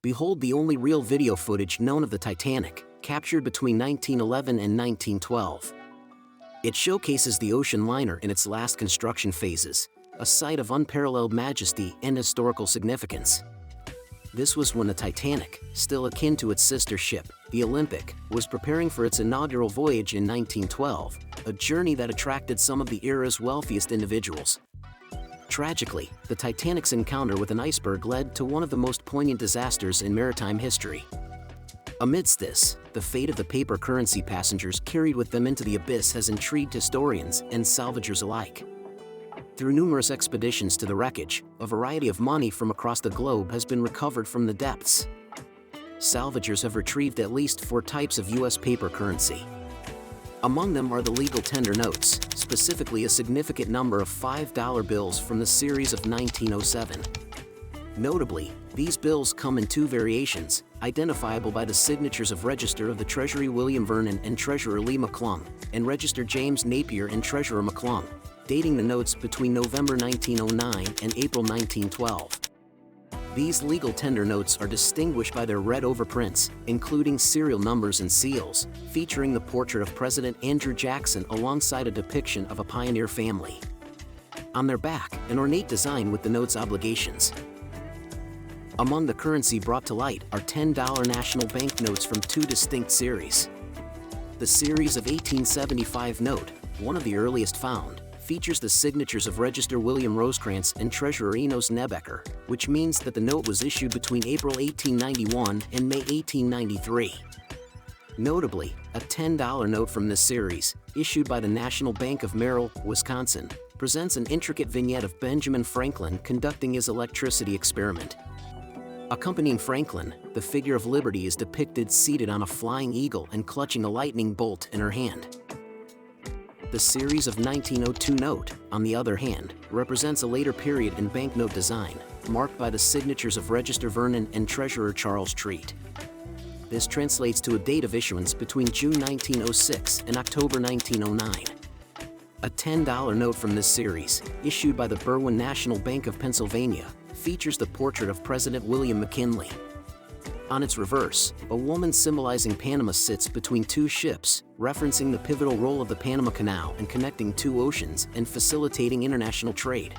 Behold the only real video footage known of the Titanic, captured between 1911 and 1912. It showcases the ocean liner in its last construction phases, a sight of unparalleled majesty and historical significance. This was when the Titanic, still akin to its sister ship, the Olympic, was preparing for its inaugural voyage in 1912, a journey that attracted some of the era's wealthiest individuals. Tragically, the Titanic's encounter with an iceberg led to one of the most poignant disasters in maritime history. Amidst this, the fate of the paper currency passengers carried with them into the abyss has intrigued historians and salvagers alike. Through numerous expeditions to the wreckage, a variety of money from across the globe has been recovered from the depths. Salvagers have retrieved at least 4 types of U.S. paper currency. Among them are the legal tender notes, specifically a significant number of $5 bills from the series of 1907. Notably, these bills come in 2 variations, identifiable by the signatures of Register of the Treasury William Vernon and Treasurer Lee McClung, and Register James Napier and Treasurer McClung, dating the notes between November 1909 and April 1912. These legal tender notes are distinguished by their red overprints, including serial numbers and seals, featuring the portrait of President Andrew Jackson alongside a depiction of a pioneer family. On their back, an ornate design with the note's obligations. Among the currency brought to light are $10 national banknotes from 2 distinct series. The series of 1875 note, one of the earliest found, features the signatures of Register William Rosecrans and Treasurer Enos Nebecker, which means that the note was issued between April 1891 and May 1893. Notably, a $10 note from this series, issued by the National Bank of Merrill, Wisconsin, presents an intricate vignette of Benjamin Franklin conducting his electricity experiment. Accompanying Franklin, the figure of Liberty is depicted seated on a flying eagle and clutching a lightning bolt in her hand. The series of 1902 note, on the other hand, represents a later period in banknote design, marked by the signatures of Register Vernon and Treasurer Charles Treat. This translates to a date of issuance between June 1906 and October 1909. A $10 note from this series, issued by the Berwyn National Bank of Pennsylvania, features the portrait of President William McKinley. On its reverse, a woman symbolizing Panama sits between 2 ships, referencing the pivotal role of the Panama Canal in connecting 2 oceans and facilitating international trade.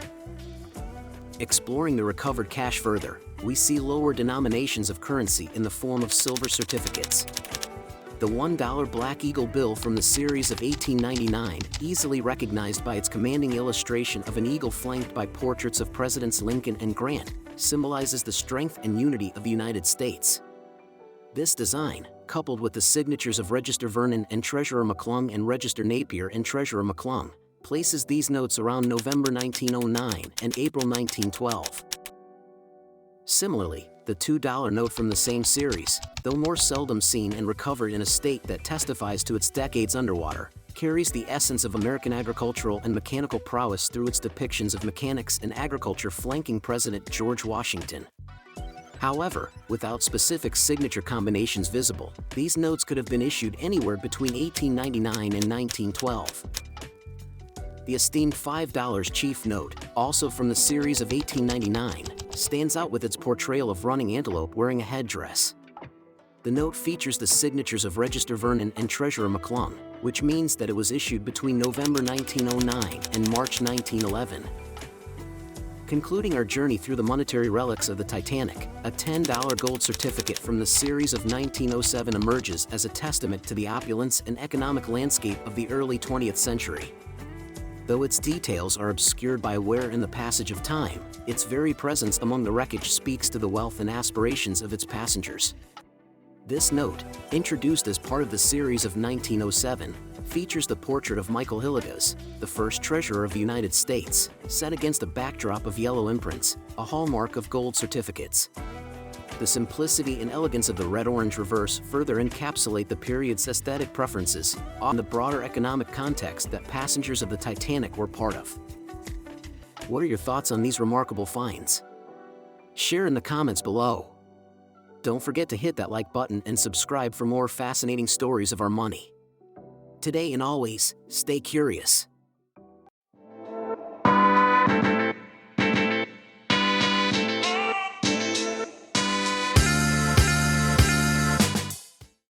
Exploring the recovered cash further, we see lower denominations of currency in the form of silver certificates. The $1 Black Eagle bill from the series of 1899, easily recognized by its commanding illustration of an eagle flanked by portraits of Presidents Lincoln and Grant, symbolizes the strength and unity of the United States. This design, coupled with the signatures of Register Vernon and Treasurer McClung and Register Napier and Treasurer McClung, places these notes around November 1909 and April 1912. Similarly, the $2 note from the same series, though more seldom seen and recovered in a state that testifies to its decades underwater, carries the essence of American agricultural and mechanical prowess through its depictions of mechanics and agriculture flanking President George Washington. However, without specific signature combinations visible, these notes could have been issued anywhere between 1899 and 1912. The esteemed $5 chief note, also from the series of 1899, stands out with its portrayal of running antelope wearing a headdress. The note features the signatures of Register Vernon and Treasurer McClung, which means that it was issued between November 1909 and March 1911. Concluding our journey through the monetary relics of the Titanic, a $10 gold certificate from the series of 1907 emerges as a testament to the opulence and economic landscape of the early 20th century. Though its details are obscured by wear and the passage of time, its very presence among the wreckage speaks to the wealth and aspirations of its passengers. This note, introduced as part of the series of 1907, features the portrait of Michael Hillegas, the first Treasurer of the United States, set against a backdrop of yellow imprints, a hallmark of gold certificates. The simplicity and elegance of the red-orange reverse further encapsulate the period's aesthetic preferences, on the broader economic context that passengers of the Titanic were part of. What are your thoughts on these remarkable finds? Share in the comments below. Don't forget to hit that like button and subscribe for more fascinating stories of our money. Today and always, stay curious.